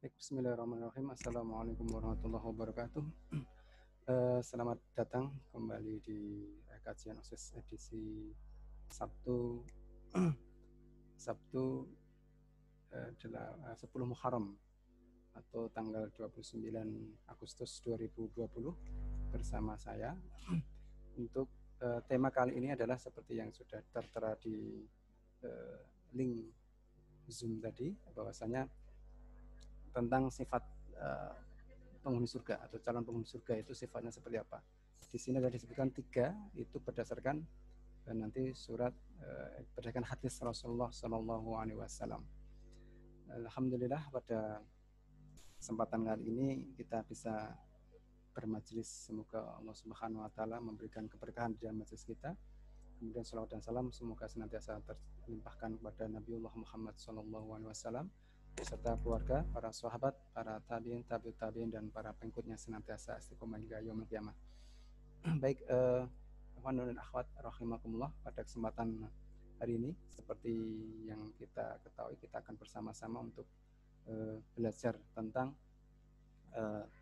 Bismillahirrahmanirrahim. Assalamualaikum warahmatullahi wabarakatuh. Selamat datang kembali di kajian OSIS edisi Sabtu Sabtu 10 Muharram atau tanggal 29 Agustus 2020 bersama saya. Untuk tema kali ini adalah seperti yang sudah tertera di link Zoom tadi, bahwasanya tentang sifat penghuni surga atau calon penghuni surga itu sifatnya seperti apa. Di sini ada disebutkan 3, itu berdasarkan nanti surat berdasarkan hadis Rasulullah Shallallahu Alaihi Wasallam. Alhamdulillah pada kesempatan kali ini kita bisa bermajelis. Semoga Allah Subhanahu Wa Taala memberikan keberkahan di dalam majelis kita. Kemudian salawat dan salam semoga senantiasa terlimpahkan kepada Nabiullah Muhammad Shallallahu Alaihi Wasallam beserta keluarga, para sahabat, para tabi'in, tabi'ut tabi'in, dan para pengikutnya senantiasa istiqomah hingga yaumul qiyamah. Baik, ikhwan dan akhwat rahimakumullah, pada kesempatan hari ini seperti yang kita ketahui, kita akan bersama-sama untuk belajar tentang 3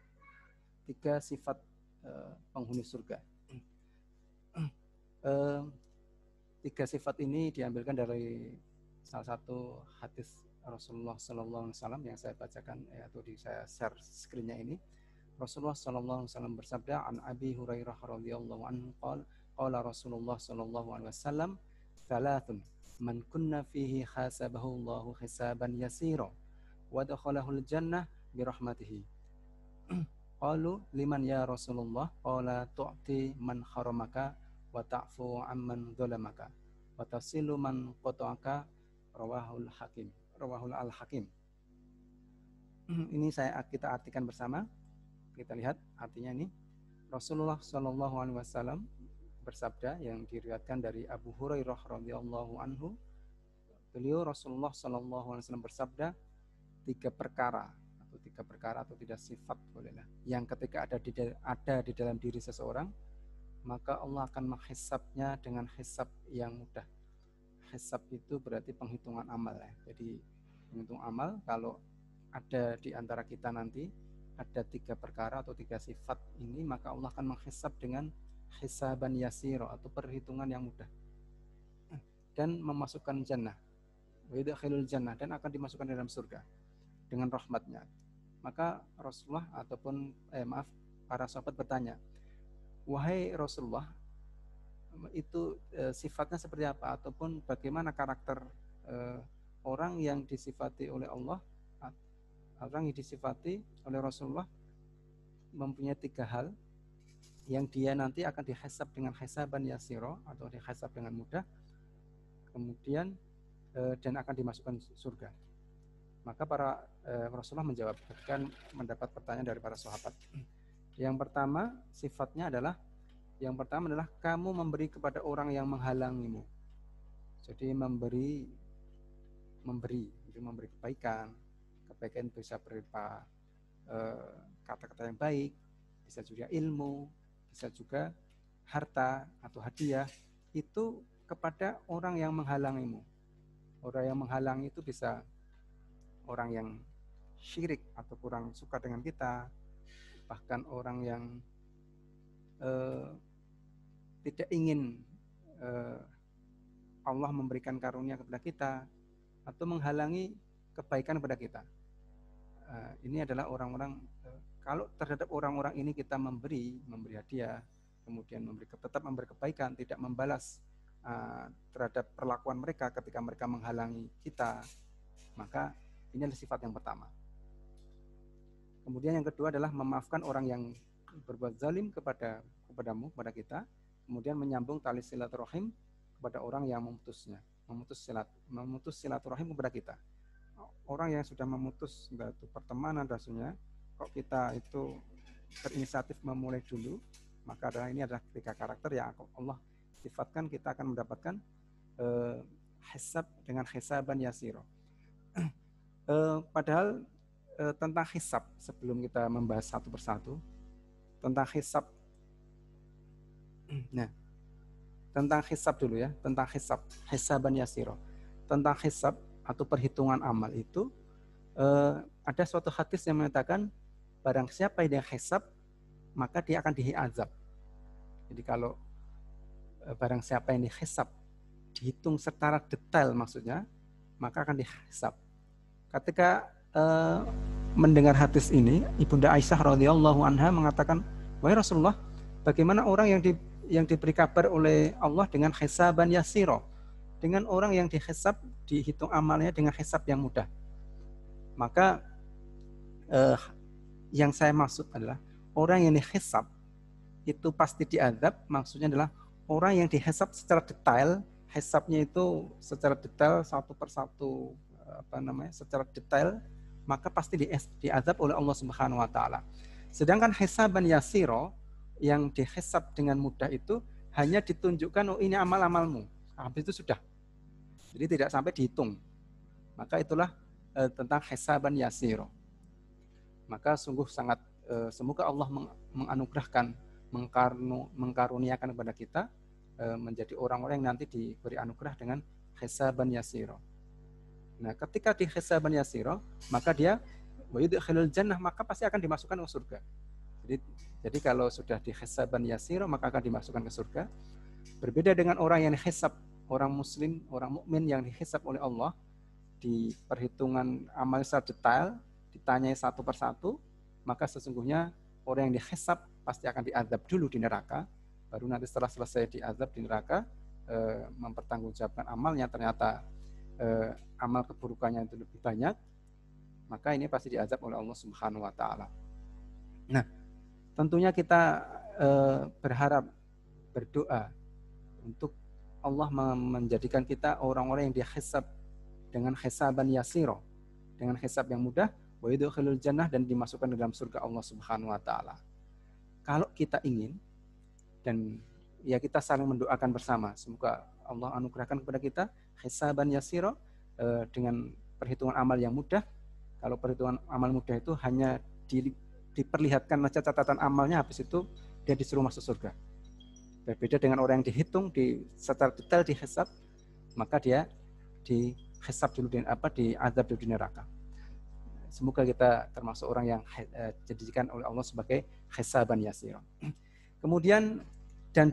sifat penghuni surga. 3 sifat ini diambilkan dari salah satu hadis Rasulullah Sallallahu Alaihi Wasallam yang saya bacakan, atau saya share screen-nya ini. Rasulullah Sallallahu Alaihi Wasallam bersabda, an Abi Hurairah radhiyallahu anhu qala Rasulullah Sallallahu Alaihi Wasallam, thalathun man kunna fihi hasabahu Allahu hisaban yasira wa dakhalahul jannah bi rahmatihi. Qalu liman ya Rasulullah? Qala tu'ti man haramaka wa ta'fu amman dhalamaka wa tasilu man qata'aka. Rawahul Al-Hakim. Ini kita artikan bersama. Kita lihat artinya ini. Rasulullah Shallallahu Alaihi Wasallam bersabda, yang diriwayatkan dari Abu Hurairah radhiyallahu anhu. Beliau Rasulullah Shallallahu Alaihi Wasallam bersabda, 3 perkara atau 3 sifat bolehlah, yang ketika ada di dalam diri seseorang, maka Allah akan menghisabnya dengan hisab yang mudah. Hisab itu berarti penghitungan amal ya. Jadi menghitung amal, kalau ada di antara kita nanti ada 3 perkara atau 3 sifat ini, maka Allah akan menghisab dengan hisaban yasiro atau perhitungan yang mudah, dan memasukkan jannah, widkhilul jannah, dan akan dimasukkan dalam surga dengan rahmatnya. Maka Rasulullah para sahabat bertanya, wahai Rasulullah, itu sifatnya seperti apa, ataupun bagaimana karakter orang yang disifati oleh Allah, orang yang disifati oleh Rasulullah mempunyai 3 hal yang dia nanti akan dihisab dengan hisaban yasiro atau dihisab dengan mudah, kemudian dan akan dimasukkan surga. Maka Rasulullah menjawab, bahkan mendapat pertanyaan dari para sahabat. Yang pertama adalah kamu memberi kepada orang yang menghalangimu. Jadi memberi kebaikan. Kebaikan bisa berupa kata-kata yang baik, bisa juga ilmu, bisa juga harta atau hadiah, itu kepada orang yang menghalangimu. Orang yang menghalangi itu bisa orang yang syirik atau kurang suka dengan kita, bahkan orang yang tidak ingin Allah memberikan karunia kepada kita atau menghalangi kebaikan kepada kita. Ini adalah orang-orang, kalau terhadap orang-orang ini kita memberi hadiah, kemudian tetap memberi kebaikan, tidak membalas terhadap perlakuan mereka ketika mereka menghalangi kita, maka ini adalah sifat yang pertama. Kemudian yang kedua adalah memaafkan orang yang berbuat zalim kepadamu, kepada kita, kemudian menyambung tali silaturahim kepada orang yang memutus silaturahim kepada kita. Orang yang sudah memutus batu pertemanan rasanya, kok kita itu berinisiatif memulai dulu, maka ini adalah 3 karakter yang Allah sifatkan, kita akan mendapatkan hisab dengan hisaban yasiro. Padahal tentang hisab, sebelum kita membahas satu persatu tentang hisab, tentang hisab dulu ya, tentang hisaban yasiro. Tentang hisab atau perhitungan amal itu ada suatu hadis yang mengatakan barang siapa yang hisab maka dia akan diazab. Jadi kalau barang siapa yang dihisab, dihitung secara detail maksudnya, maka akan dihisab. Ketika mendengar hadis ini, Ibunda Aisyah radhiyallahu anha mengatakan, wahai Rasulullah, bagaimana orang yang diberi kabar oleh Allah dengan hisaban yasiro, dengan orang yang dihisab, dihitung amalnya dengan hisab yang mudah. Maka yang saya maksud adalah orang yang dihisab itu pasti diazab, maksudnya adalah orang yang dihisab secara detail, hisabnya itu secara detail satu persatu secara detail, maka pasti diazab oleh Allah Subhanahu wa taala. Sedangkan hisaban yasiro yang dihisab dengan mudah itu hanya ditunjukkan, oh ini amal-amalmu, habis itu sudah. Jadi tidak sampai dihitung. Maka itulah tentang hisaban yasiro. Maka sungguh sangat semoga Allah menganugerahkan, mengkaruniakan kepada kita menjadi orang-orang yang nanti diberi anugerah dengan hisaban yasiro. Nah, ketika di hisaban yasiro, maka dia wa yudkhilul jannah, maka pasti akan dimasukkan ke surga. Jadi kalau sudah di hisaban yasiro, maka akan dimasukkan ke surga. Berbeda dengan orang yang dihisab, orang muslim, orang mukmin yang dihisab oleh Allah di perhitungan amal secara detail, ditanyai satu persatu, maka sesungguhnya orang yang dihisab pasti akan diazab dulu di neraka, baru nanti setelah selesai diazab di neraka, mempertanggungjawabkan amalnya, ternyata amal keburukannya itu lebih banyak, maka ini pasti diazab oleh Allah Subhanahu wa taala. Nah, tentunya kita berharap, berdoa untuk Allah menjadikan kita orang-orang yang dihisab dengan hisaban yasiro, dengan hisab yang mudah, wa yudkhilul jannah, dan dimasukkan ke dalam surga Allah Subhanahu wa taala. Kalau kita ingin, dan ya kita saling mendoakan bersama, semoga Allah anugerahkan kepada kita hisaban yasiro dengan perhitungan amal yang mudah. Kalau perhitungan amal mudah itu hanya diperlihatkan catatan amalnya, habis itu dia disuruh masuk surga. Berbeda dengan orang yang dihitung secara detail dihisab, maka dia dihisab dulu diazab dulu di neraka. Semoga kita termasuk orang yang dijadikan oleh Allah sebagai hisaban yasir. Kemudian dan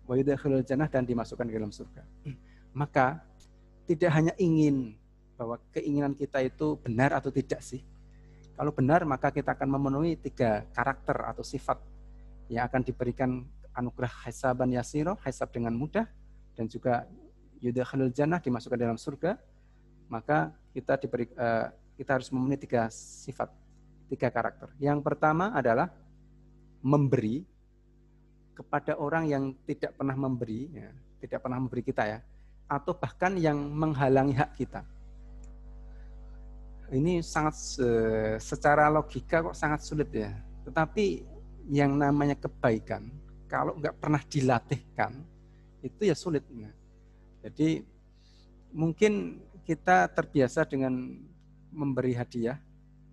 wa yudkhilul jannah, dan dimasukkan ke dalam surga. Maka tidak hanya ingin bahwa keinginan kita itu benar atau tidak sih. Kalau benar, maka kita akan memenuhi 3 karakter atau sifat yang akan diberikan anugerah hisaban yasiro, hisab dengan mudah, dan juga yudkhilul jannah, dimasukkan dalam surga. Maka kita harus memenuhi 3 sifat, 3 karakter. Yang pertama adalah memberi kepada orang yang tidak pernah memberi, ya, tidak pernah memberi kita ya, atau bahkan yang menghalangi hak kita. Ini sangat secara logika kok sangat sulit ya. Tetapi yang namanya kebaikan, kalau nggak pernah dilatihkan, itu ya sulit. Jadi mungkin kita terbiasa dengan memberi hadiah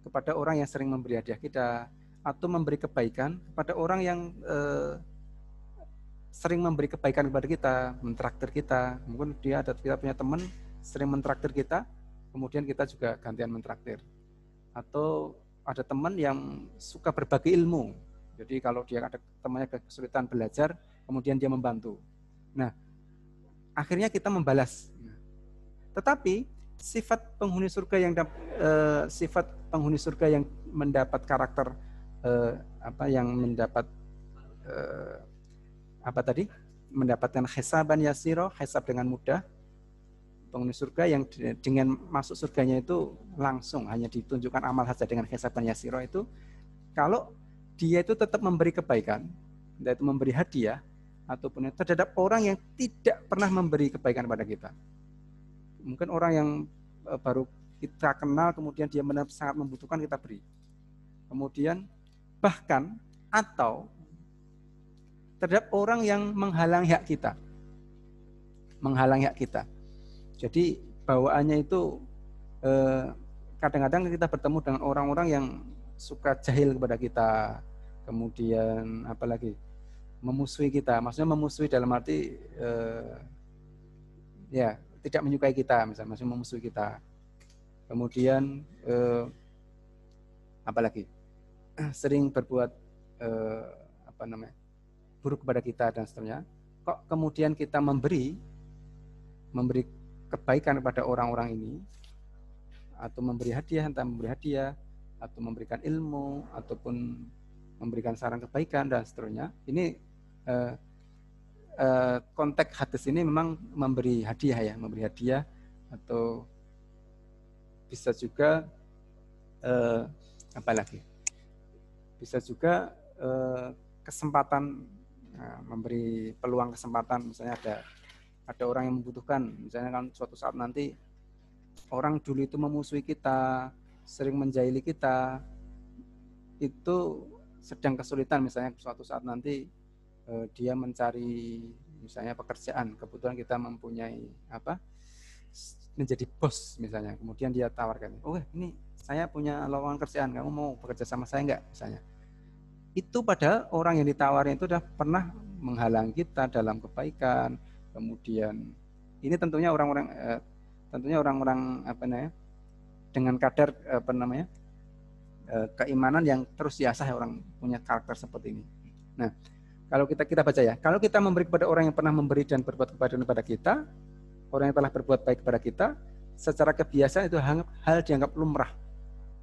kepada orang yang sering memberi hadiah kita, atau memberi kebaikan kepada orang yang sering memberi kebaikan kepada kita, mentraktir kita. Mungkin kita punya teman sering mentraktir kita, kemudian kita juga gantian mentraktir. Atau ada teman yang suka berbagi ilmu. Jadi kalau dia ada temannya kesulitan belajar, kemudian dia membantu. Nah, akhirnya kita membalas. Tetapi sifat penghuni surga yang mendapat karakter yang mendapat mendapatkan hisaban yasiro, hisab dengan mudah, penghuni surga yang dengan masuk surganya itu langsung hanya ditunjukkan amal saja dengan hisaban yasiro itu, kalau dia itu tetap memberi kebaikan, yaitu memberi hadiah ataupun terhadap orang yang tidak pernah memberi kebaikan kepada kita. Mungkin orang yang baru kita kenal, kemudian dia sangat membutuhkan, kita beri. Kemudian bahkan atau terhadap orang yang menghalangi hak kita. Menghalangi hak kita. Jadi bawaannya itu kadang-kadang kita bertemu dengan orang-orang yang suka jahil kepada kita, kemudian apalagi memusuhi kita. Maksudnya memusuhi dalam arti tidak menyukai kita, misalnya memusuhi kita. kemudian apalagi sering berbuat buruk kepada kita dan seterusnya. Kok kemudian kita memberi kebaikan kepada orang-orang ini, atau memberi hadiah, entah memberi hadiah atau memberikan ilmu ataupun memberikan saran kebaikan dan seterusnya. Ini konteks hadis ini memang memberi hadiah atau bisa juga bisa juga kesempatan, memberi peluang kesempatan. Misalnya ada orang yang membutuhkan, misalnya kan suatu saat nanti orang dulu itu memusuhi kita, sering menjahili kita, itu sedang kesulitan, misalnya suatu saat nanti dia mencari misalnya pekerjaan, kebetulan kita mempunyai menjadi bos misalnya, kemudian dia tawarkan, oh ini saya punya lowongan kerjaan, kamu mau bekerja sama saya enggak misalnya. Itu padahal orang yang ditawarin itu sudah pernah menghalangi kita dalam kebaikan. Kemudian ini tentunya orang-orang dengan kadar keimanan yang terus diasah, orang punya karakter seperti ini. Nah, kalau kita baca ya, kalau kita memberi kepada orang yang pernah memberi dan berbuat kebaikan kepada kita, orang yang telah berbuat baik kepada kita, secara kebiasaan itu hal dianggap lumrah.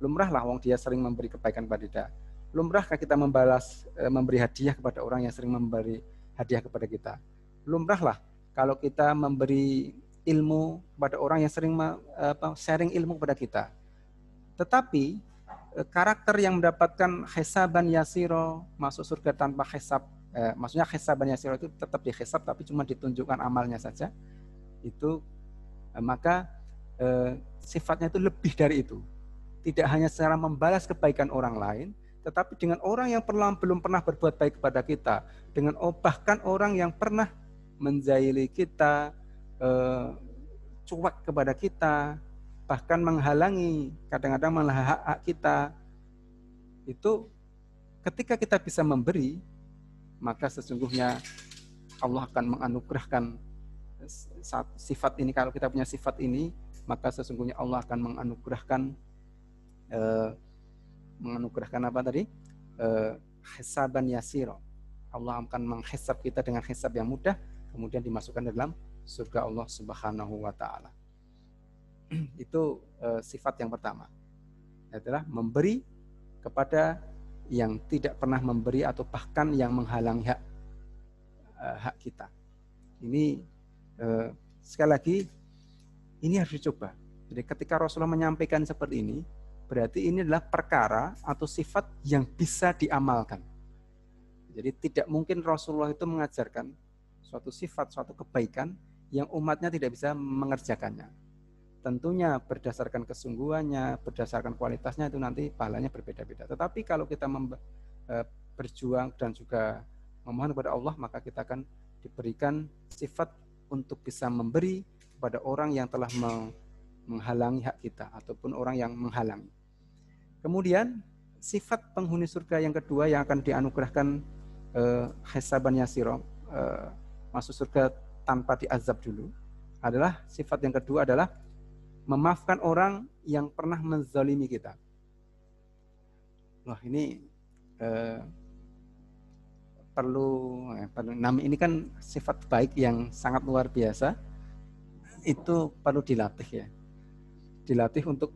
Lumrah lah, wong dia sering memberi kebaikan kepada kita. Lumrahkah kita memberi hadiah kepada orang yang sering memberi hadiah kepada kita? Lumrah lah kalau kita memberi ilmu kepada orang yang sering sharing ilmu kepada kita. Tetapi karakter yang mendapatkan hisaban yasiro, masuk surga tanpa hisab, maksudnya hisaban yasiro itu tetap dihisab tapi cuma ditunjukkan amalnya saja, itu maka sifatnya itu lebih dari itu. Tidak hanya secara membalas kebaikan orang lain, tetapi dengan orang yang belum pernah berbuat baik kepada kita, dengan bahkan orang yang pernah menjahili kita, cuek kepada kita, bahkan menghalangi, kadang-kadang malah hak kita, itu ketika kita bisa memberi, maka sesungguhnya Allah akan menganugerahkan sifat ini. Kalau kita punya sifat ini, maka sesungguhnya Allah akan menganugerahkan hisaban yasiro. Allah akan menghisab kita dengan hisab yang mudah, kemudian dimasukkan dalam surga Allah Subhanahu wa taala. Itu sifat yang pertama, adalah memberi kepada yang tidak pernah memberi atau bahkan yang menghalangi hak kita. Ini sekali lagi ini harus dicoba. Jadi ketika Rasulullah menyampaikan seperti ini, berarti ini adalah perkara atau sifat yang bisa diamalkan. Jadi tidak mungkin Rasulullah itu mengajarkan suatu sifat, suatu kebaikan yang umatnya tidak bisa mengerjakannya. Tentunya berdasarkan kesungguhannya, berdasarkan kualitasnya itu nanti pahalanya berbeda-beda. Tetapi kalau kita berjuang dan juga memohon kepada Allah, maka kita akan diberikan sifat untuk bisa memberi kepada orang yang telah menghalangi hak kita ataupun orang yang menghalangi. Kemudian sifat penghuni surga yang kedua yang akan dianugerahkan hisaban yasiro, masuk surga tanpa diazab dulu, adalah sifat yang kedua adalah memaafkan orang yang pernah menzalimi kita. Wah, ini ini kan sifat baik yang sangat luar biasa. Itu perlu dilatih ya. Dilatih untuk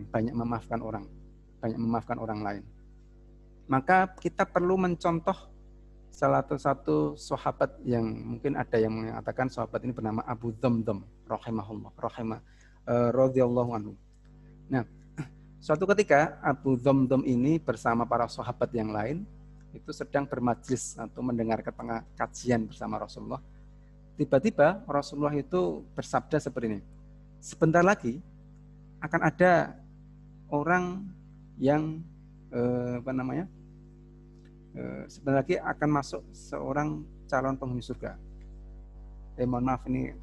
banyak memaafkan orang lain. Maka kita perlu mencontoh salah satu sahabat yang mungkin ada yang mengatakan sahabat ini bernama Abu Dhamdham radhiyallahu anhu. Nah, suatu ketika Abu Dhamdham ini bersama para sahabat yang lain itu sedang bermajlis atau mendengarkan kajian bersama Rasulullah. Tiba-tiba Rasulullah itu bersabda seperti ini, sebentar lagi akan ada orang yang sebentar lagi akan masuk seorang calon penghuni surga. Mohon maaf ini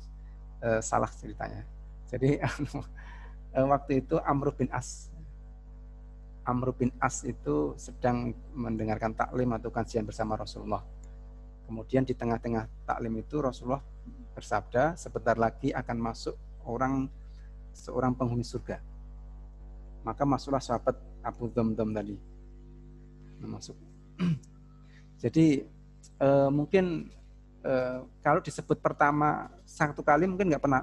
salah ceritanya. Jadi waktu itu Amr bin As itu sedang mendengarkan taklim atau kajian bersama Rasulullah. Kemudian di tengah-tengah taklim itu Rasulullah bersabda, sebentar lagi akan masuk orang seorang penghuni surga. Maka masuklah sahabat Abu Dhamdam tadi. Masuk. Jadi mungkin kalau disebut pertama satu kali mungkin nggak pernah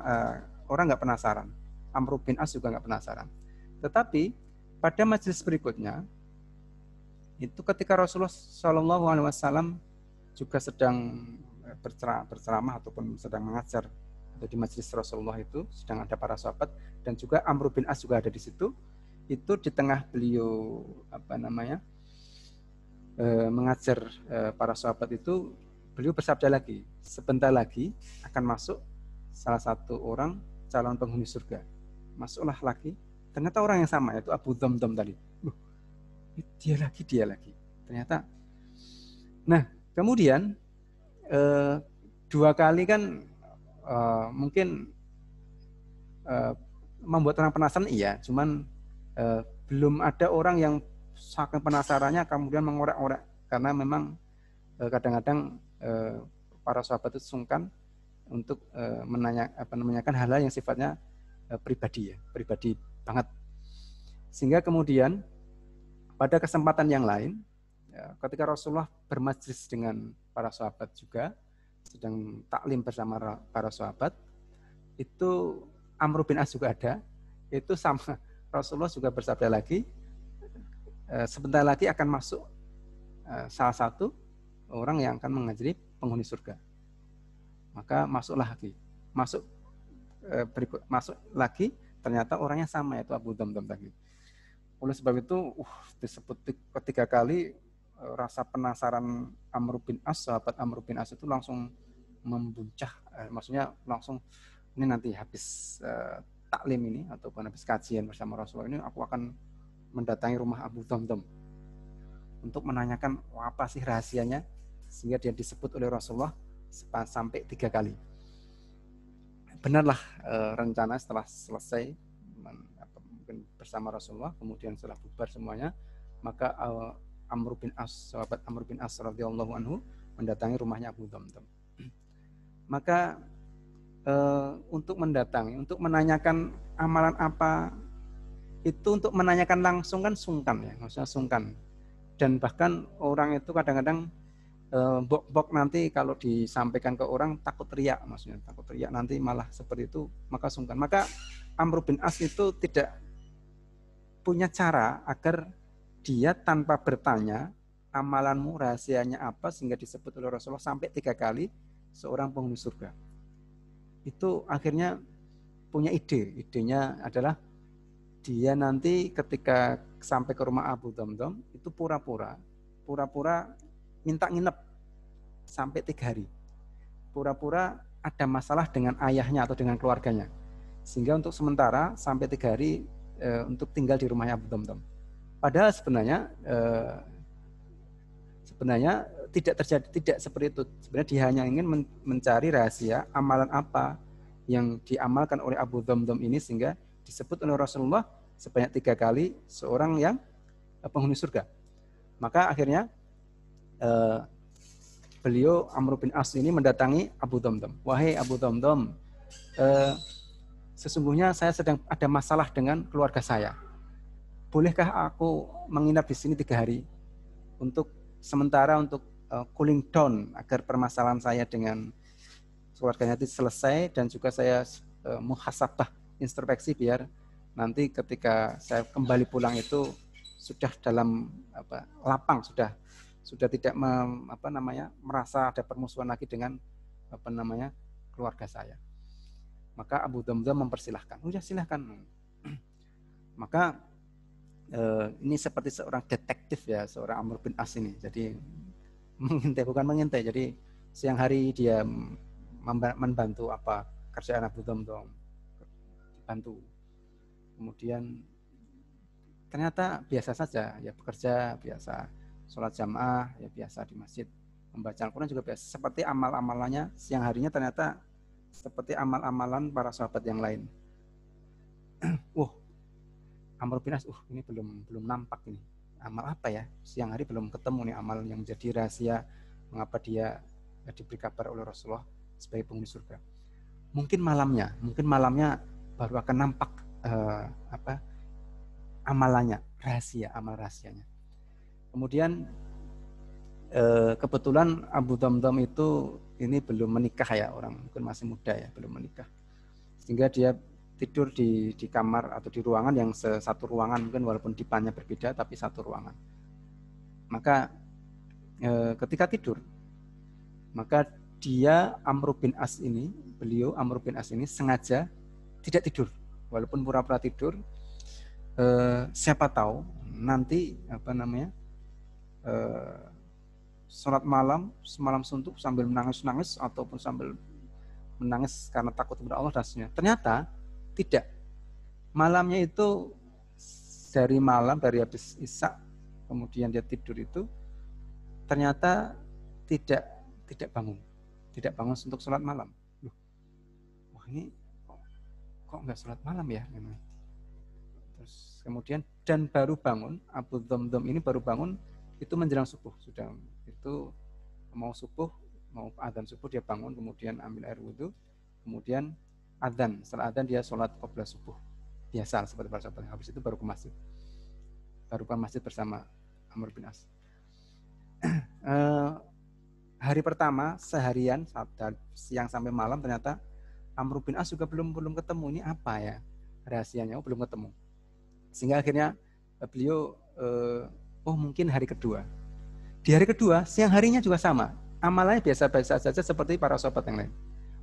orang nggak penasaran. Amr bin As juga nggak penasaran. Tetapi pada majelis berikutnya itu ketika Rasulullah Shallallahu Alaihi Wasallam juga sedang berceramah ataupun sedang mengajar atau di majelis Rasulullah itu sedang ada para sahabat dan juga Amr bin As juga ada di situ. Itu di tengah beliau mengajar para sahabat itu, beliau bersabda lagi, sebentar lagi akan masuk salah satu orang calon penghuni surga. Masuklah lagi, ternyata orang yang sama, yaitu Abu Dhamdam tadi. Dia lagi. Ternyata. Nah, kemudian 2 kali kan mungkin membuat orang penasaran, iya, cuman belum ada orang yang saking penasarannya kemudian mengorek-orek, karena memang kadang-kadang para sahabat itu sungkan untuk menanyakan hal-hal yang sifatnya pribadi banget. Sehingga kemudian pada kesempatan yang lain, ketika Rasulullah bermajlis dengan para sahabat juga, sedang taklim bersama para sahabat, itu Amr bin As juga ada, itu sama Rasulullah juga bersabda lagi, sebentar lagi akan masuk salah satu orang yang akan mengajari penghuni surga. Maka masuklah lagi, masuk lagi, ternyata orangnya sama, yaitu Abu Dhamdam tadi. Oleh sebab itu, disebut 3 kali, rasa penasaran Amr bin As, sahabat Amr bin As itu langsung membuncah, maksudnya langsung ini nanti habis taklim ini ataupun habis kajian bersama Rasulullah ini, aku akan mendatangi rumah Abu Dhamdam untuk menanyakan apa sih rahasianya sehingga dia disebut oleh Rasulullah sampai 3 kali. Benarlah rencana setelah selesai mungkin bersama Rasulullah, kemudian setelah bubar semuanya, maka Amr bin As, sahabat Amr bin As radhiyallahu anhu mendatangi rumahnya Abu Dhamdam. Maka untuk mendatangi, untuk menanyakan amalan apa, itu untuk menanyakan langsung kan sungkan ya, maksudnya sungkan. Dan bahkan orang itu kadang-kadang bok-bok nanti kalau disampaikan ke orang takut riak, maksudnya takut riak nanti malah seperti itu, maka sungkan. Maka Amr bin As itu tidak punya cara agar dia tanpa bertanya amalanmu rahasianya apa sehingga disebut oleh Rasulullah sampai 3 kali seorang penghuni surga. Itu akhirnya punya idenya adalah dia nanti ketika sampai ke rumah Abu Dhamdam itu pura-pura minta nginep sampai 3 hari, pura-pura ada masalah dengan ayahnya atau dengan keluarganya, sehingga untuk sementara sampai 3 hari untuk tinggal di rumahnya Abu Dhamdam. Padahal sebenarnya tidak terjadi, tidak seperti itu. Sebenarnya dia hanya ingin mencari rahasia amalan apa yang diamalkan oleh Abu Dhamdam ini sehingga disebut oleh Rasulullah sebanyak 3 kali seorang yang penghuni surga. Maka akhirnya beliau Amr bin As ini mendatangi Abu Dhamdam. Wahai Abu Dhamdam, sesungguhnya saya sedang ada masalah dengan keluarga saya. Bolehkah aku menginap di sini 3 hari untuk sementara untuk cooling down agar permasalahan saya dengan keluarganya itu selesai, dan juga saya muhasabah, introspeksi, biar nanti ketika saya kembali pulang itu sudah dalam lapang, sudah tidak merasa ada permusuhan lagi dengan keluarga saya. Maka Abu Dhamdam mempersilahkan, udah silahkan. Maka ini seperti seorang detektif ya, seorang Amr bin As ini. Jadi bukan mengintai. Jadi siang hari dia membantu apa kerjaan Abu Dhamdam, dibantu. Kemudian ternyata biasa saja, ya bekerja biasa, sholat jamaah ya biasa di masjid, membaca Al-Quran juga biasa. Seperti amal-amalannya siang harinya ternyata seperti amal-amalan para sahabat yang lain. Amr bin As, ini belum nampak ini. Amal apa ya? Siang hari belum ketemu nih amal yang menjadi rahasia mengapa dia diberi kabar oleh Rasulullah sebagai penghuni surga. Mungkin malamnya baru akan nampak apa amalannya, amal rahasianya. Kemudian kebetulan Abu Damdam itu ini belum menikah ya, orang mungkin masih muda ya, belum menikah. Sehingga dia tidur di kamar atau di ruangan yang satu ruangan, mungkin walaupun dipannya berbeda tapi satu ruangan. Maka ketika tidur, maka dia beliau Amr bin As ini sengaja tidak tidur, walaupun pura-pura tidur. Siapa tahu nanti sholat malam semalam suntuk sambil menangis-nangis ataupun sambil menangis karena takut kepada Allah dan sebagainya. Ternyata tidak. Malamnya itu dari habis Isya kemudian dia tidur itu ternyata tidak bangun untuk sholat malam. Loh, wah ini kok nggak sholat malam ya? Terus kemudian dan baru bangun, Abu Damdam ini baru bangun itu menjelang subuh, sudah itu mau adzan subuh dia bangun, kemudian ambil air wudhu, kemudian adzan. Setelah adzan dia sholat qabla subuh biasa seperti para sahabat. Habis itu baru ke masjid bersama Amr bin As. Hari pertama seharian siang sampai malam ternyata Amr bin As juga belum ketemu. Ini apa ya rahasianya? Belum ketemu. Sehingga akhirnya beliau mungkin hari kedua. Di hari kedua, siang harinya juga sama. Amalannya biasa-biasa saja seperti para sahabat yang lain.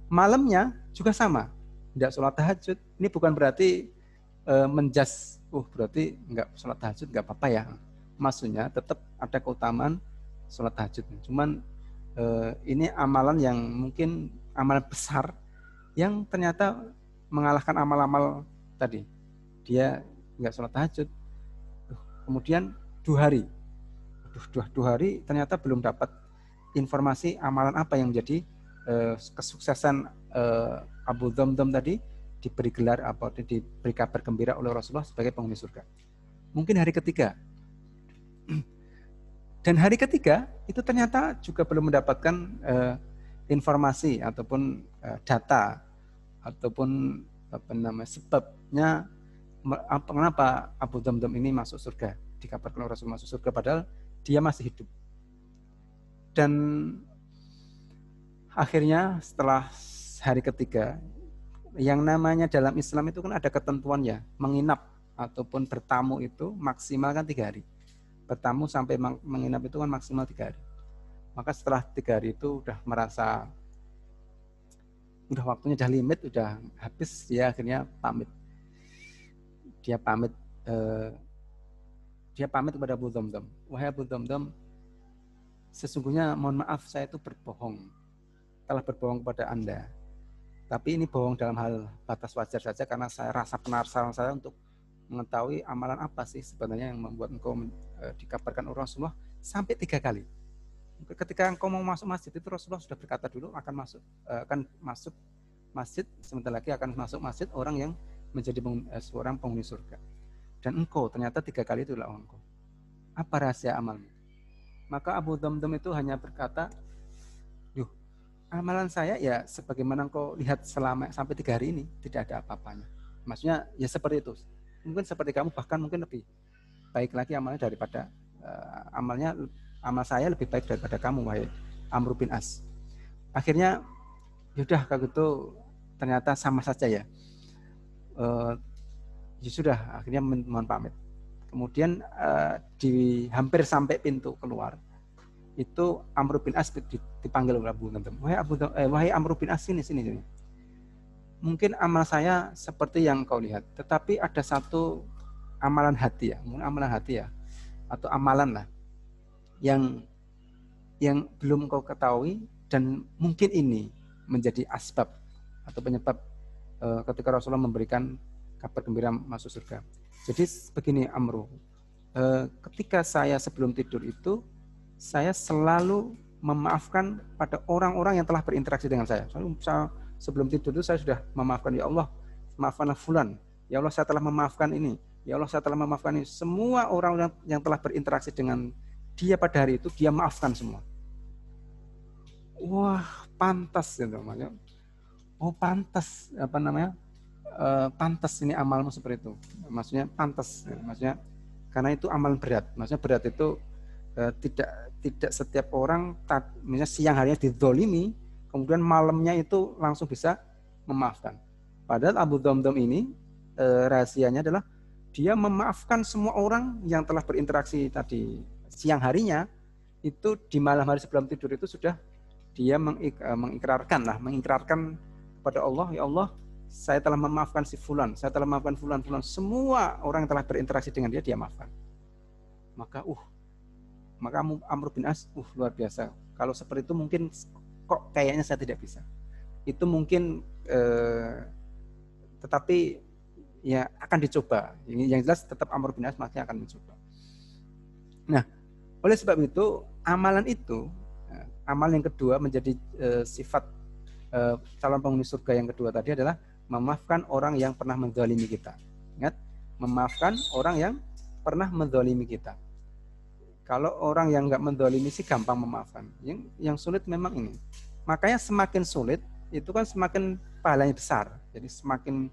Malamnya juga sama. Tidak sholat tahajud. Ini bukan berarti menjas, berarti enggak sholat tahajud, enggak apa-apa ya. Maksudnya tetap ada keutamaan sholat tahajud. Cuman ini amalan yang mungkin amalan besar yang ternyata mengalahkan amal-amal tadi. Dia enggak sholat tahajud. Kemudian 2 hari. 2 hari ternyata belum dapat informasi amalan apa yang menjadi kesuksesan Abu Damdam tadi diberi gelar diberi kabar gembira oleh Rasulullah sebagai penghuni surga. Mungkin hari ketiga. Dan hari ketiga itu ternyata juga belum mendapatkan informasi ataupun data ataupun sebabnya kenapa Abu Damdam ini masuk surga, dikabarkan oleh Rasul masuk surga padahal dia masih hidup. Dan akhirnya setelah hari ketiga, yang namanya dalam Islam itu kan ada ketentuannya, menginap ataupun bertamu itu maksimal kan 3 hari. Bertamu sampai menginap itu kan maksimal 3 hari. Maka setelah 3 hari itu udah merasa udah waktunya udah limit, udah habis, dia akhirnya pamit. Dia pamit kepada Abu Damdam. Wahai Abu Damdam, sesungguhnya mohon maaf saya itu telah berbohong kepada Anda. Tapi ini bohong dalam hal batas wajar saja karena saya rasa penasaran saya untuk mengetahui amalan apa sih sebenarnya yang membuat engkau dikabarkan oleh Rasulullah sampai 3 kali. Ketika engkau mau masuk masjid itu Rasulullah sudah berkata dulu akan masuk masjid, sebentar lagi akan masuk masjid orang yang menjadi seorang penghuni surga. Dan engkau ternyata 3 kali itulah engkau. Apa rahasia amalmu? Maka Abu Damdam itu hanya berkata, amalan saya ya sebagaimana engkau lihat selama sampai 3 hari ini tidak ada apa-apanya. Maksudnya ya seperti itu. Mungkin seperti kamu, bahkan mungkin lebih baik lagi amalnya daripada amal saya lebih baik daripada kamu, wahai Amr bin As. Akhirnya yaudah kalau gitu ternyata sama saja ya. Ya sudah, akhirnya mohon pamit. Kemudian hampir sampai pintu keluar, itu Amr bin As dipanggil oleh Abu Damdam. Wahai Amr bin As, sini. Mungkin amal saya seperti yang kau lihat, tetapi ada satu amalan hati ya, atau amalan lah, yang belum kau ketahui dan mungkin ini menjadi asbab atau penyebab ketika Rasulullah memberikan kabar gembira masuk surga. Jadi begini Amru, ketika saya sebelum tidur itu, saya selalu memaafkan pada orang-orang yang telah berinteraksi dengan saya. Sebelum tidur itu saya sudah memaafkan, ya Allah, maafkanlah fulan. Ya Allah, saya telah memaafkan ini. Ya Allah, saya telah memaafkan ini. Semua orang yang telah berinteraksi dengan dia pada hari itu, dia maafkan semua. Wah, pantas gitu namanya. Oh, pantas pantas ini amalmu seperti itu. Maksudnya pantas, maksudnya karena itu amal berat. Maksudnya berat itu tidak setiap orang, misalnya siang harinya dizolimi, kemudian malamnya itu langsung bisa memaafkan. Padahal Abu Dhamdam ini rahasianya adalah dia memaafkan semua orang yang telah berinteraksi tadi siang harinya, itu di malam hari sebelum tidur itu sudah dia mengikrarkan kepada Allah, ya Allah, saya telah memaafkan si fulan, saya telah memaafkan fulan, semua orang yang telah berinteraksi dengan dia maafkan. Maka Amr bin As luar biasa. Kalau seperti itu mungkin kok kayaknya saya tidak bisa. Itu mungkin tetapi ya akan dicoba. Yang jelas tetap Amr bin As masih akan mencoba. Nah, oleh sebab itu amalan itu, amal yang kedua menjadi sifat calon penghuni surga yang kedua tadi adalah memaafkan orang yang pernah menzalimi kita. Ingat, memaafkan orang yang pernah menzalimi kita. Kalau orang yang nggak menzalimi sih gampang memaafkan. Yang sulit memang ini. Makanya semakin sulit itu kan semakin pahalanya besar. Jadi semakin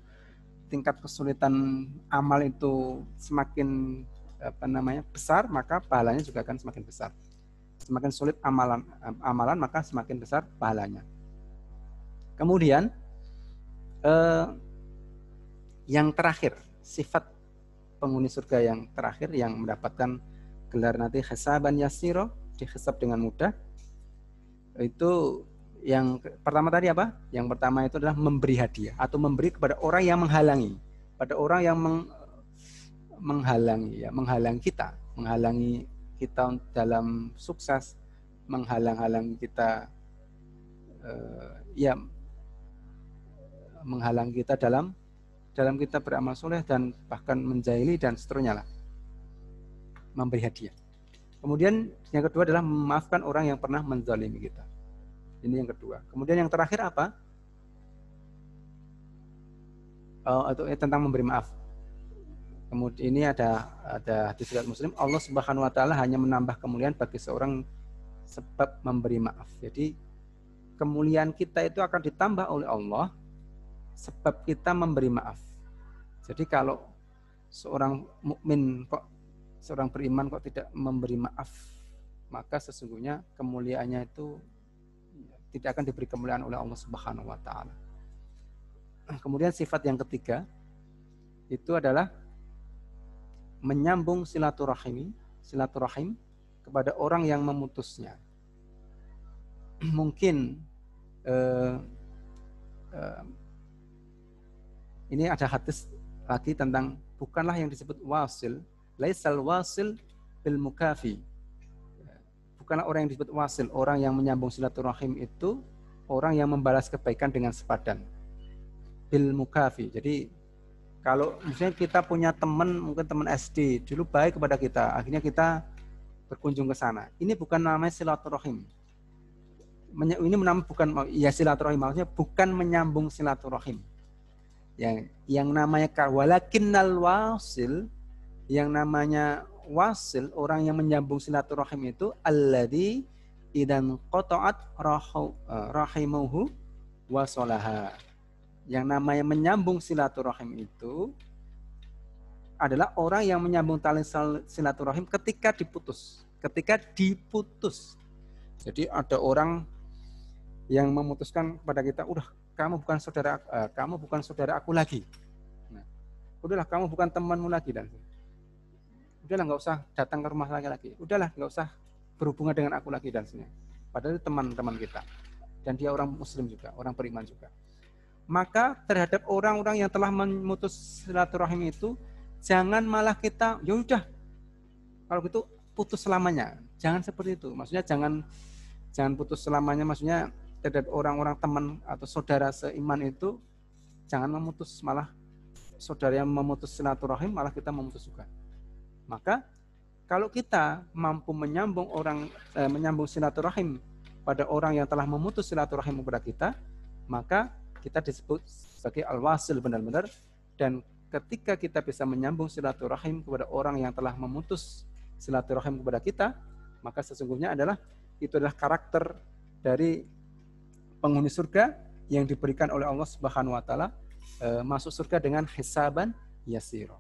tingkat kesulitan amal itu semakin besar, maka pahalanya juga akan semakin besar. Semakin sulit amalan maka semakin besar pahalanya. Kemudian yang terakhir, sifat penghuni surga yang terakhir yang mendapatkan gelar nanti hisaban yasiro, dihisab dengan mudah. Itu yang pertama tadi apa? Yang pertama itu adalah memberi hadiah atau memberi kepada orang yang menghalangi, pada orang yang menghalangi kita dalam sukses, menghalang-halangi kita menghalangi kita dalam kita beramal soleh dan bahkan menjahili dan seterusnya lah. Memberi hadiah. Kemudian yang kedua adalah memaafkan orang yang pernah menzalimi kita. Ini yang kedua. Kemudian yang terakhir apa? Itu tentang memberi maaf. Kemudian ini ada hadis riwayat Muslim, Allah Subhanahu wa taala hanya menambah kemuliaan bagi seorang sebab memberi maaf. Jadi kemuliaan kita itu akan ditambah oleh Allah sebab kita memberi maaf. Jadi kalau seorang mukmin seorang beriman tidak memberi maaf, maka sesungguhnya kemuliaannya itu tidak akan diberi kemuliaan oleh Allah Subhanahu wa taala. Kemudian sifat yang ketiga itu adalah menyambung silaturahim kepada orang yang memutusnya. Mungkin ini ada hadis lagi tentang bukanlah yang disebut wasil, laisal wasil bil mukafi. Bukanlah orang yang disebut wasil, orang yang menyambung silaturahim itu orang yang membalas kebaikan dengan sepadan. Bil mukafi. Jadi kalau misalnya kita punya teman, mungkin teman SD, dulu baik kepada kita, akhirnya kita berkunjung ke sana. Ini bukan namanya silaturahim. Ini namanya bukan silaturahim, maksudnya bukan menyambung silaturahim. Yang namanya walakinnal wasil, yang namanya wasil, orang yang menyambung silaturahim itu alladzi idan qata'at rahimuhu wasolaha. Yang namanya menyambung silaturahim itu adalah orang yang menyambung tali silaturahim ketika diputus. Jadi ada orang yang memutuskan kepada kita, udah kamu bukan saudara aku lagi. Nah, udahlah kamu bukan temanmu lagi dan udahlah nggak usah datang ke rumah lagi. Udahlah nggak usah berhubungan dengan aku lagi dan sebagainya. Padahal teman-teman kita dan dia orang muslim juga, orang beriman juga. Maka terhadap orang-orang yang telah memutus silaturahim itu jangan malah kita ya udah kalau gitu putus selamanya. Jangan seperti itu. Maksudnya jangan putus selamanya, maksudnya terhadap orang-orang teman atau saudara seiman itu jangan memutus, malah saudara yang memutus silaturahim malah kita memutus juga. Maka kalau kita mampu menyambung silaturahim pada orang yang telah memutus silaturahim kepada kita, maka kita disebut sebagai al-wasil benar-benar. Dan ketika kita bisa menyambung silaturahim kepada orang yang telah memutus silaturahim kepada kita, maka sesungguhnya itu adalah karakter dari penghuni surga yang diberikan oleh Allah Subhanahu wa taala masuk surga dengan hisaban yasiro.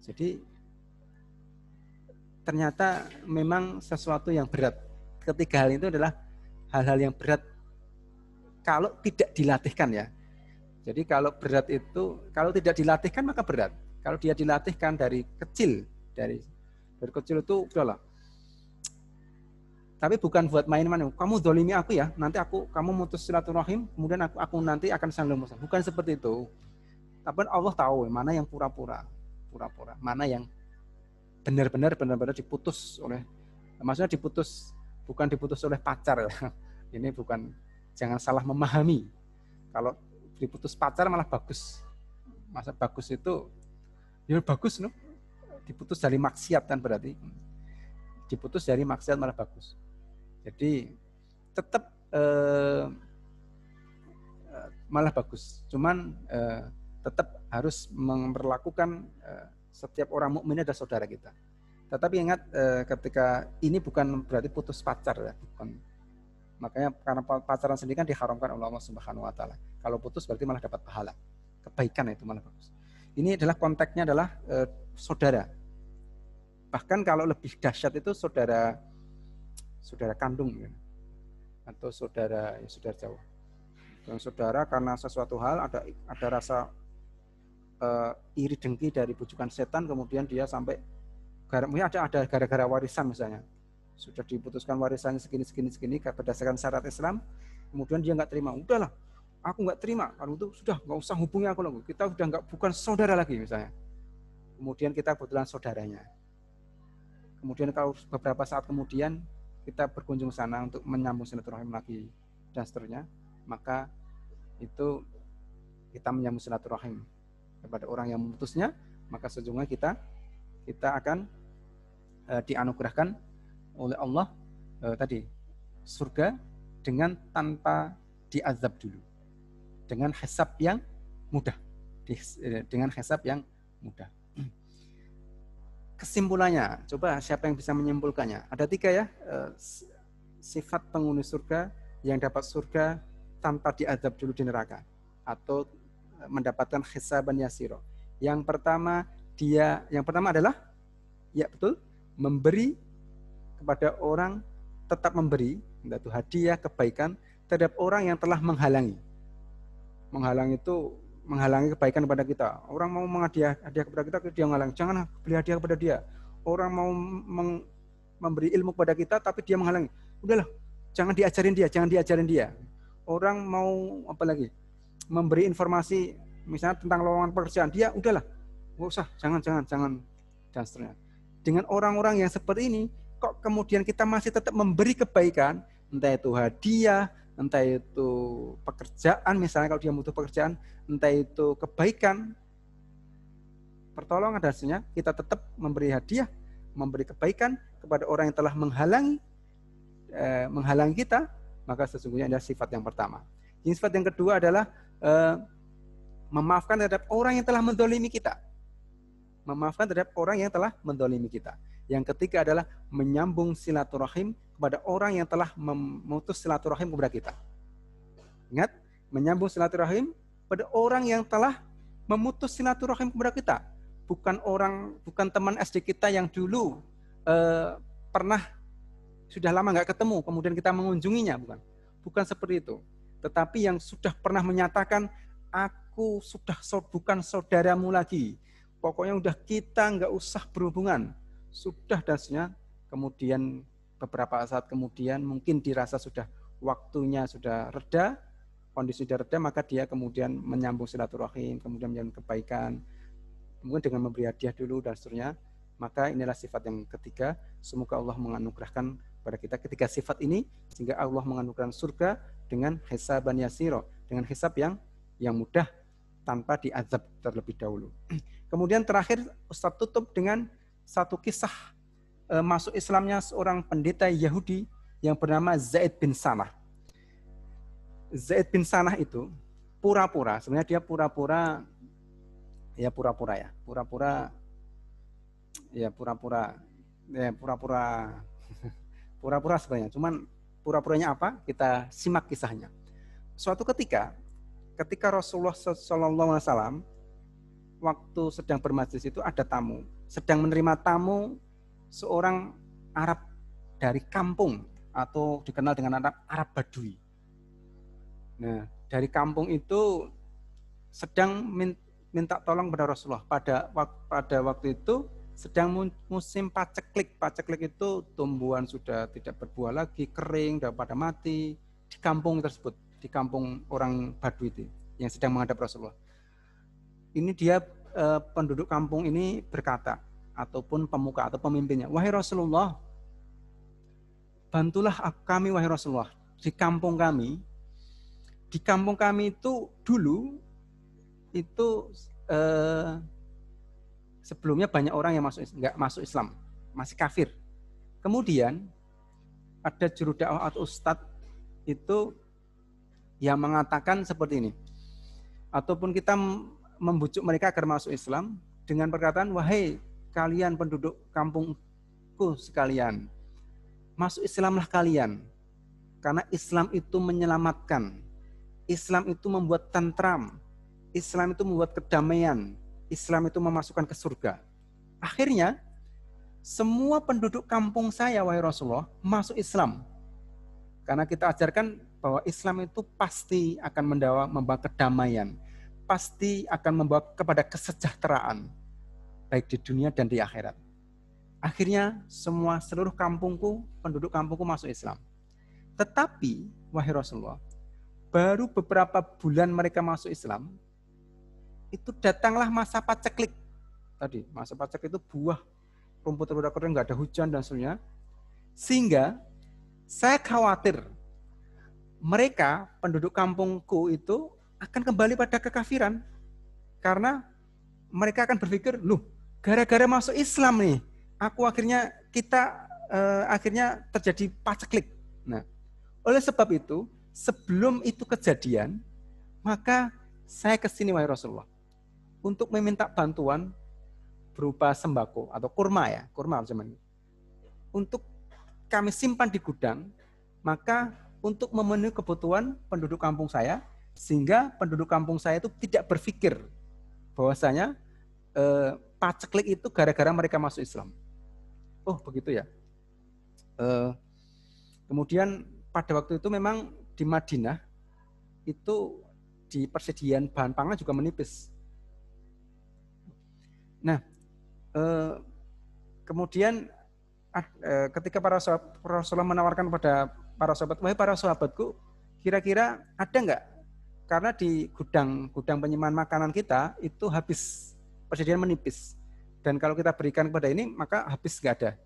Jadi ternyata memang sesuatu yang berat. Ketiga hal itu adalah hal-hal yang berat kalau tidak dilatihkan ya. Jadi kalau berat itu, kalau tidak dilatihkan maka berat. Kalau dia dilatihkan dari kecil, dari kecil itu udahlah. Tapi bukan buat main-main. Kamu dolimi aku ya, nanti kamu mutus silaturahim, kemudian aku nanti akan saling musuh. Bukan seperti itu. Tapi Allah tahu mana yang pura-pura, mana yang benar-benar diputus oleh, maksudnya bukan diputus oleh pacar. Ini bukan, jangan salah memahami. Kalau diputus pacar malah bagus. Masa bagus itu, ya bagus loh. Diputus dari maksiat kan berarti. Diputus dari maksiat malah bagus. Jadi tetap malah bagus. Cuman tetap harus memperlakukan setiap orang mukmin adalah saudara kita. Tetapi ingat ketika ini bukan berarti putus pacar ya, bukan. Makanya karena pacaran sendiri kan diharamkan oleh Allah Subhanahu wa taala. Kalau putus berarti malah dapat pahala. Kebaikan itu malah bagus. Ini adalah konteksnya adalah saudara. Bahkan kalau lebih dahsyat itu saudara kandung ya. Atau saudara jauh. Dan saudara karena sesuatu hal ada rasa iri dengki dari bujukan setan, kemudian dia sampai ada gara-gara warisan misalnya. Sudah diputuskan warisannya segini berdasarkan syarat Islam, kemudian dia nggak terima. Udahlah, aku nggak terima. Kalau itu sudah nggak usah hubungi aku lagi. Kita sudah bukan saudara lagi misalnya. Kemudian kita kebetulan saudaranya. Kemudian kalau beberapa saat kemudian kita berkunjung sana untuk menyambung silaturahim lagi dan seterusnya, maka itu kita menyambung silaturahim kepada orang yang memutusnya, maka sejujurnya kita akan dianugerahkan oleh Allah tadi surga dengan tanpa diazab dulu, dengan hisab yang mudah, Kesimpulannya, coba siapa yang bisa menyimpulkannya? Ada 3 ya, sifat penghuni surga yang dapat surga tanpa diazab dulu di neraka atau mendapatkan hisaban yasiro. Yang pertama adalah ya betul, memberi kepada orang, tetap memberi, yaitu hadiah kebaikan terhadap orang yang telah menghalangi. Menghalangi kebaikan kepada kita. Orang mau menghadiah kepada kita, dia menghalangi. Jangan beli hadiah kepada dia. Orang mau memberi ilmu kepada kita, tapi dia menghalangi. Udahlah, jangan diajarin dia. Orang mau memberi informasi misalnya tentang lowongan pekerjaan, dia udahlah, nggak usah, jangan dan seterusnya. Dengan orang-orang yang seperti ini, kok kemudian kita masih tetap memberi kebaikan, entah itu hadiah, entah itu pekerjaan, misalnya kalau dia butuh pekerjaan, entah itu kebaikan, pertolongan dan seterusnya, kita tetap memberi hadiah, memberi kebaikan kepada orang yang telah menghalangi kita, maka sesungguhnya adalah sifat yang pertama. Sifat yang kedua adalah memaafkan terhadap orang yang telah mendolimi kita. Yang ketiga adalah menyambung silaturahim kepada orang yang telah memutus silaturahim kepada kita. Ingat, menyambung silaturahim pada orang yang telah memutus silaturahim kepada kita. Bukan teman SD kita yang dulu pernah sudah lama nggak ketemu, kemudian kita mengunjunginya, bukan seperti itu. Tetapi yang sudah pernah menyatakan, aku sudah bukan saudaramu lagi. Pokoknya udah kita nggak usah berhubungan. Sudah dasnya, kemudian beberapa saat kemudian mungkin dirasa sudah waktunya sudah reda, kondisi sudah reda, maka dia kemudian menyambung silaturahim, kemudian menyambung kebaikan, kemudian dengan memberi hadiah dulu dan seterusnya. Maka inilah sifat yang ketiga. Semoga Allah menganugerahkan pada kita ketiga sifat ini, sehingga Allah menganugerahkan surga dengan hisaban yasiro, dengan hisab yang mudah tanpa diazab terlebih dahulu. Kemudian terakhir Ustaz tutup dengan satu kisah masuk Islamnya seorang pendeta Yahudi yang bernama Zaid bin Sanah. Zaid bin Sanah itu pura-pura, sebenarnya dia pura-pura sebenarnya. Cuman pura-puranya apa? Kita simak kisahnya. Suatu ketika ketika Rasulullah SAW waktu sedang bermajlis itu ada tamu, sedang menerima tamu seorang Arab dari kampung atau dikenal dengan Arab Badui. Nah, dari kampung itu sedang minta tolong kepada Rasulullah. Pada waktu itu sedang musim paceklik. Paceklik itu tumbuhan sudah tidak berbuah lagi, kering, sudah pada mati di kampung tersebut, di kampung orang Badui itu yang sedang menghadap Rasulullah. Ini dia penduduk kampung ini berkata, ataupun pemuka atau pemimpinnya, wahai Rasulullah, bantulah kami wahai Rasulullah. Di kampung kami itu dulu itu sebelumnya banyak orang yang nggak masuk Islam, masih kafir. Kemudian ada juru dakwah atau ustadz itu yang mengatakan seperti ini, ataupun kita membujuk mereka agar masuk Islam dengan perkataan, wahai kalian penduduk kampungku sekalian, masuk Islamlah kalian, karena Islam itu menyelamatkan, Islam itu membuat tentram, Islam itu membuat kedamaian, Islam itu memasukkan ke surga. Akhirnya semua penduduk kampung saya wahai Rasulullah masuk Islam, karena kita ajarkan bahwa Islam itu pasti akan membawa kedamaian, pasti akan membawa kepada kesejahteraan, baik di dunia dan di akhirat. Akhirnya seluruh kampungku, penduduk kampungku masuk Islam. Tetapi, wahai Rasulullah, baru beberapa bulan mereka masuk Islam, itu datanglah masa paceklik. Tadi, masa paceklik itu buah, rumput udah kering, nggak ada hujan dan sebagainya. Sehingga saya khawatir mereka, penduduk kampungku itu akan kembali pada kekafiran. Karena mereka akan berpikir, loh, gara-gara masuk Islam nih, akhirnya terjadi paceklik. Nah, oleh sebab itu, sebelum itu kejadian, maka saya kesini wahai Rasulullah untuk meminta bantuan berupa sembako atau kurma ya, kurma zaman ini, untuk kami simpan di gudang, maka untuk memenuhi kebutuhan penduduk kampung saya, sehingga penduduk kampung saya itu tidak berpikir bahwasanya paceklik itu gara-gara mereka masuk Islam. Oh begitu ya. Kemudian pada waktu itu memang di Madinah itu di persediaan bahan pangan juga menipis. Nah, kemudian ketika para Rasulullah menawarkan kepada para sahabat, wahai para sahabatku, kira-kira ada nggak? Karena di gudang penyimpanan makanan kita itu habis, persediaan menipis. Dan kalau kita berikan kepada ini, maka habis nggak ada.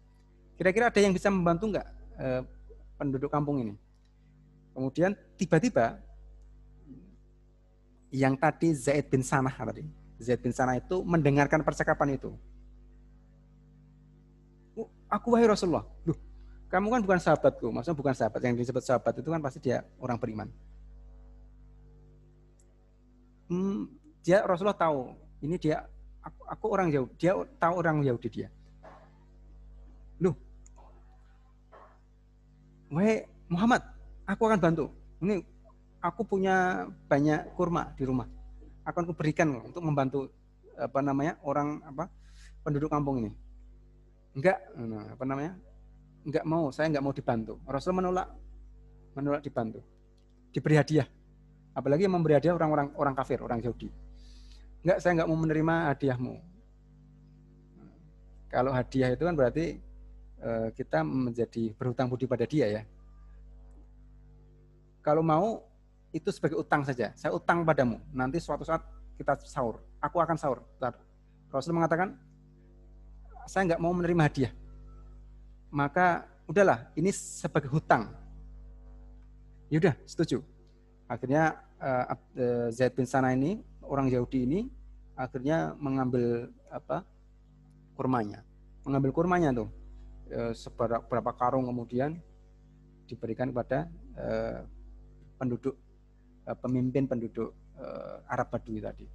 Kira-kira ada yang bisa membantu nggak penduduk kampung ini? Kemudian tiba-tiba yang tadi Zaid bin Sanah itu mendengarkan percakapan itu. Aku wahai Rasulullah, loh, kamu kan bukan sahabatku, maksudnya bukan sahabat, yang disebut sahabat itu kan pasti dia orang beriman. Dia Rasulullah tahu, ini dia, aku orang Yahudi, dia tahu orang Yahudi dia. Loh, wahai Muhammad, aku akan bantu. Ini aku punya banyak kurma di rumah, akan kuberikan untuk membantu penduduk kampung ini. Enggak mau, saya enggak mau dibantu. Rasul menolak dibantu. Diberi hadiah. Apalagi yang memberi hadiah orang kafir, orang Yahudi. Enggak, saya enggak mau menerima hadiahmu. Kalau hadiah itu kan berarti kita menjadi berhutang budi pada dia ya. Kalau mau itu sebagai utang saja. Saya utang padamu. Nanti suatu saat kita sahur. Aku akan sahur. Rasul mengatakan, saya enggak mau menerima hadiah. Maka udahlah, ini sebagai hutang. Yaudah, setuju. Akhirnya Zaid bin Sanah ini, orang Yahudi ini, akhirnya mengambil kurmanya. Mengambil kurmanya tuh, beberapa karung kemudian diberikan kepada pemimpin penduduk Arab Badui tadi.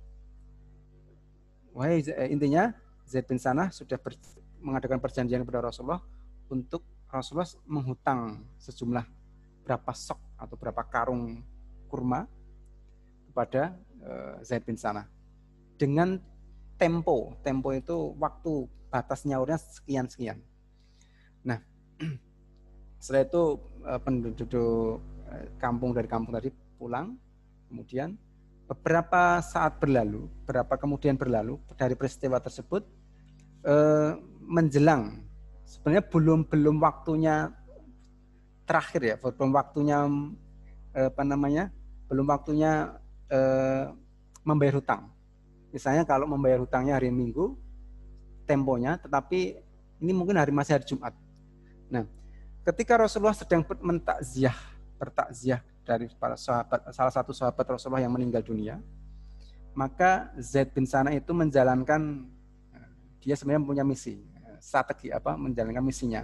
Intinya Zaid bin Sanah sudah mengadakan perjanjian kepada Rasulullah untuk Rasulullah menghutang sejumlah berapa sok atau berapa karung kurma kepada Zaid bin Sanah dengan tempo itu waktu batas nyaurnya sekian. Nah, setelah itu penduduk kampung tadi pulang, kemudian beberapa kemudian berlalu dari peristiwa tersebut menjelang, sebenarnya belum waktunya terakhir ya, belum waktunya belum waktunya membayar hutang. Misalnya kalau membayar hutangnya hari Minggu temponya, tetapi ini mungkin masih hari Jumat. Nah, ketika Rasulullah sedang bertakziah dari para sahabat, salah satu sahabat Rasulullah yang meninggal dunia, maka Zaid bin Sanah itu menjalankan, dia sebenarnya punya misi, strategi menjalankan misinya.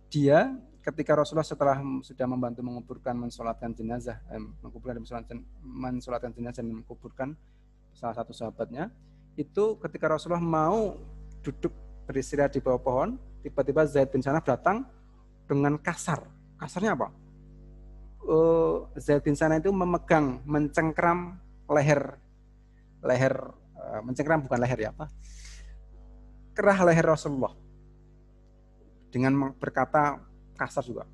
Dia ketika Rasulullah setelah sudah membantu mensolatkan jenazah dan menguburkan salah satu sahabatnya, itu ketika Rasulullah mau duduk beristirahat di bawah pohon, tiba-tiba Zaid bin Sanah datang dengan kasar. Kasarnya apa? Zaid bin Sanah itu mencengkram leher, mencengkram bukan leher ya, kerah leher Rasulullah dengan berkata kasar juga,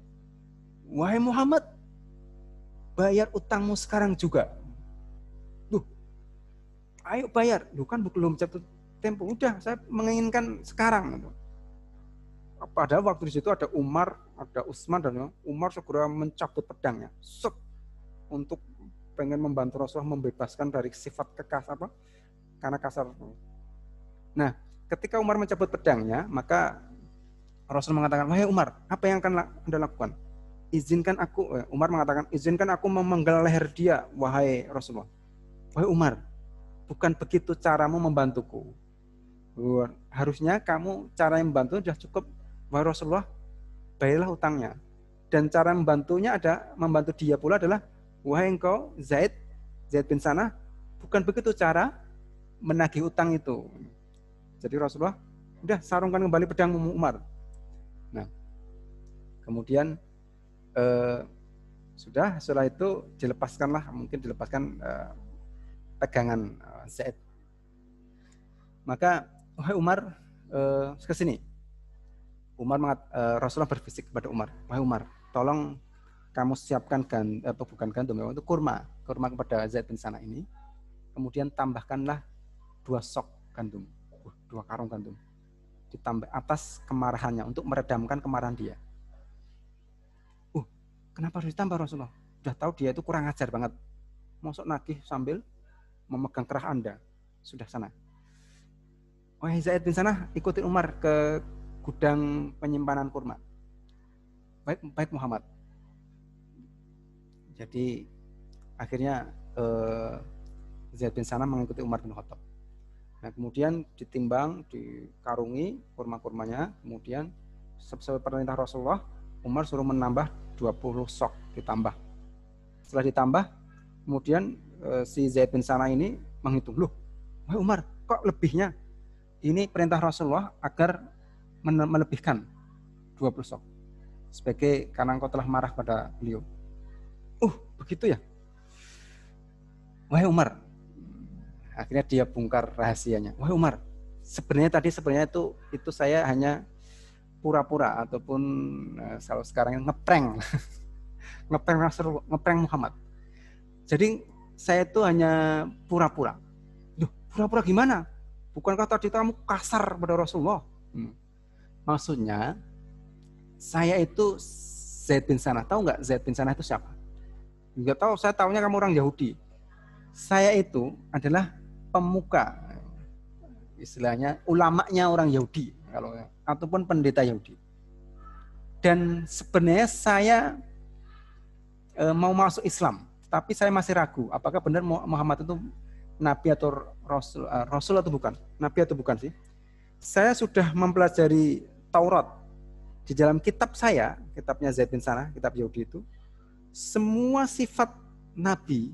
"Wahai Muhammad, bayar utangmu sekarang juga." Duh, ayo bayar. Lu kan belum jatuh tempo. Udah, saya menginginkan sekarang. Padahal waktu di situ ada Umar, ada Utsman, dan Umar segera mencabut pedangnya, untuk pengen membantu Rasulullah membebaskan dari sifat karena kasar. Nah, ketika Umar mencabut pedangnya, maka Rasul mengatakan, "Wahai Umar, apa yang akan Anda lakukan?" Umar mengatakan, "Izinkan aku memenggal leher dia, wahai Rasulullah." "Wahai Umar, bukan begitu caramu membantuku. Harusnya kamu cara yang membantu sudah cukup, wahai Rasulullah, bayarlah utangnya." Dan cara membantu dia pula adalah, "Wahai engkau Zaid bin Sanah, bukan begitu cara menagih utang itu." Jadi Rasulullah, "Udah, sarungkan kembali pedangmu, Umar." Nah, kemudian setelah itu dilepaskan pegangan Zaid. Maka, "Wahai Umar, ke sini." Rasulullah berbisik kepada Umar, "Wahai Umar, tolong kamu siapkan itu kurma kepada Zaid bin Sanah ini. Kemudian tambahkanlah 2 sok gandum, 2 karung gandum. Ditambah atas kemarahannya, untuk meredamkan kemarahan dia." Kenapa harus ditambah Rasulullah? Sudah tahu dia itu kurang ajar banget. Mosok nagih sambil memegang kerah Anda. Sudah sana. "Wahai Zaid bin Sanah, ikutin Umar ke gudang penyimpanan kurma." Baik Muhammad. Jadi akhirnya Zaid bin Sanah mengikuti Umar bin Khattab. Nah, kemudian ditimbang, dikarungi kurma-kurmanya, kemudian sesuai perintah Rasulullah, Umar suruh menambah 20 sok ditambah. Setelah ditambah, kemudian si Zaid bin Sanah ini menghitung, "Loh, wahai Umar, kok lebihnya?" Ini perintah Rasulullah agar melebihkan 20 sok. Karena engkau telah marah pada beliau. Begitu ya? "Wahai Umar," akhirnya dia bongkar rahasianya. "Wahai Umar, sebenarnya itu saya hanya pura-pura ataupun kalau sekarang ngeprank Muhammad. Jadi saya itu hanya pura-pura." "Loh, pura-pura gimana? Bukankah tadi kamu kasar pada Rasulullah?" Maksudnya, saya itu Zaid bin Sanah. Tahu nggak Zaid bin Sanah itu siapa? Nggak tahu, saya tahunya kamu orang Yahudi. Saya itu adalah pemuka, istilahnya ulamanya orang Yahudi, ataupun pendeta Yahudi. Dan sebenarnya saya mau masuk Islam, tapi saya masih ragu apakah benar Muhammad itu nabi atau rasul atau bukan, nabi atau bukan sih. Saya sudah mempelajari Taurat. Di dalam kitabnya Zaid bin Sanah, kitab Yahudi itu, semua sifat nabi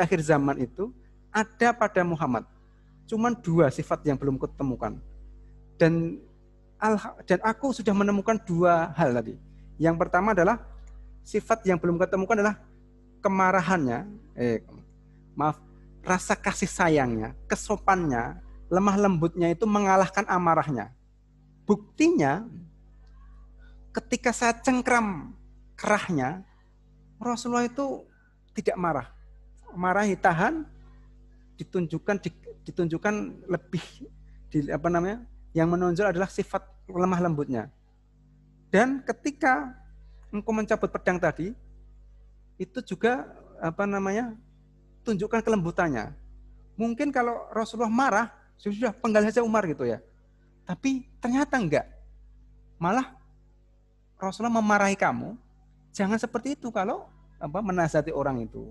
akhir zaman itu ada pada Muhammad. Cuman 2 sifat yang belum kutemukan. Dan aku sudah menemukan 2 hal tadi. Yang pertama adalah sifat yang belum kutemukan adalah kemarahannya, rasa kasih sayangnya, kesopannya, lemah lembutnya itu mengalahkan amarahnya. Buktinya ketika saya cengkram kerahnya, Rasulullah itu tidak marah. Marahi tahan, ditunjukkan lebih yang menonjol adalah sifat lemah lembutnya. Dan ketika engkau mencabut pedang tadi, itu juga tunjukkan kelembutannya. Mungkin kalau Rasulullah marah, sudah penggal saja Umar gitu ya. Tapi ternyata enggak. Malah Rasulullah memarahi kamu, jangan seperti itu kalau menasihati orang itu.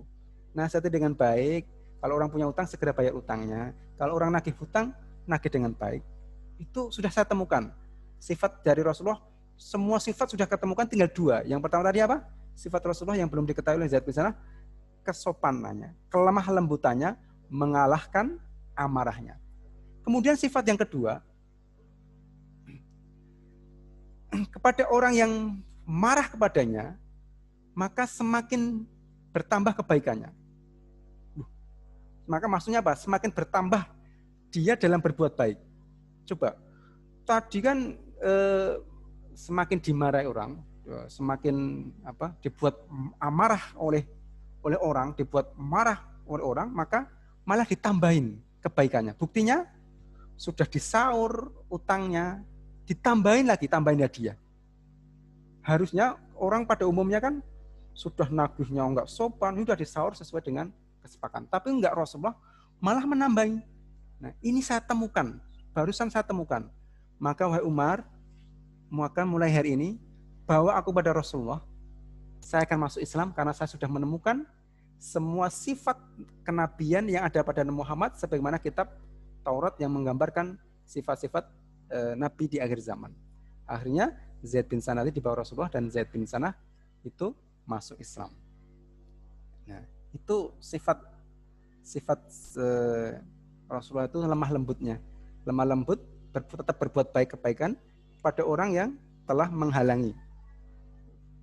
Nasihati dengan baik. Kalau orang punya utang, segera bayar utangnya. Kalau orang nagih hutang, nagih dengan baik. Itu sudah saya temukan. Sifat dari Rasulullah, semua sifat sudah ketemukan, tinggal 2. Yang pertama tadi apa? Sifat Rasulullah yang belum diketahui oleh Zaid bin Sanah, kesopanannya, kelemah lembutannya mengalahkan amarahnya. Kemudian sifat yang kedua, kepada orang yang marah kepadanya, maka semakin bertambah kebaikannya. Maka maksudnya apa? Semakin bertambah dia dalam berbuat baik. Coba, tadi kan semakin dimarahi orang, semakin dibuat amarah oleh orang, dibuat marah oleh orang, maka malah ditambahin kebaikannya. Buktinya sudah disaur utangnya, ditambahin lagi, tambahin hadiah. Harusnya orang pada umumnya kan sudah nagihnya enggak sopan, sudah disaur sesuai dengan kesepakatan. Tapi enggak, Rasulullah malah menambahin. Nah, ini saya temukan, barusan saya temukan. Maka wahai Umar, maka mulai hari ini bawa aku pada Rasulullah. Saya akan masuk Islam karena saya sudah menemukan semua sifat kenabian yang ada pada Nabi Muhammad sebagaimana kitab Taurat yang menggambarkan sifat-sifat Nabi di akhir zaman. Akhirnya Zaid bin Sanah dibawa Rasulullah dan Zaid bin Sanah itu masuk Islam. Nah, itu sifat Rasulullah itu lemah lembutnya. Lemah lembut, tetap berbuat baik kebaikan pada orang yang telah menghalangi.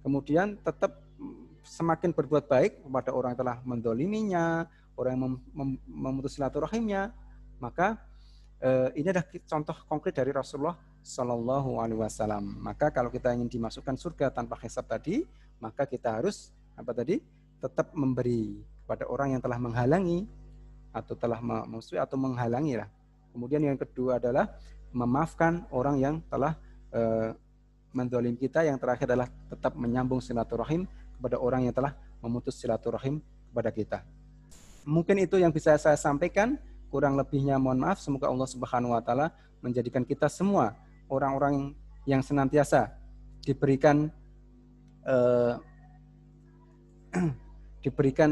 Kemudian tetap semakin berbuat baik kepada orang yang telah mendoliminya, orang yang memutus silaturahimnya. Maka ini adalah contoh konkret dari Rasulullah Shallallahu Alaihi Wasallam. Maka kalau kita ingin dimasukkan surga tanpa hisab tadi, maka kita harus tetap memberi kepada orang yang telah menghalangi atau telah memusuhi atau menghalangi lah. Kemudian yang kedua adalah memaafkan orang yang telah mendolim kita. Yang terakhir adalah tetap menyambung silaturahim kepada orang yang telah memutus silaturahim kepada kita. Mungkin itu yang bisa saya sampaikan. Kurang lebihnya mohon maaf. Semoga Allah Subhanahu wa taala menjadikan kita semua orang-orang yang senantiasa diberikan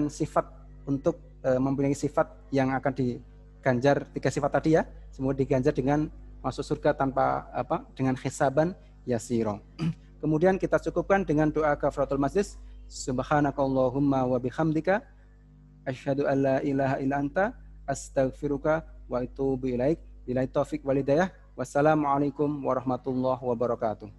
sifat untuk mempunyai sifat yang akan diganjar 3 sifat tadi ya. Semoga diganjar dengan masuk surga tanpa dengan hisaban yasiro. Kemudian kita cukupkan dengan doa kafaratul majlis. Subhanakallahumma wa bihamdika asyhadu an la ilaha illa anta astaghfiruka wa atubu ilaik. Billahi taufik wal hidayah. Wassalamualaikum warahmatullahi wabarakatuh.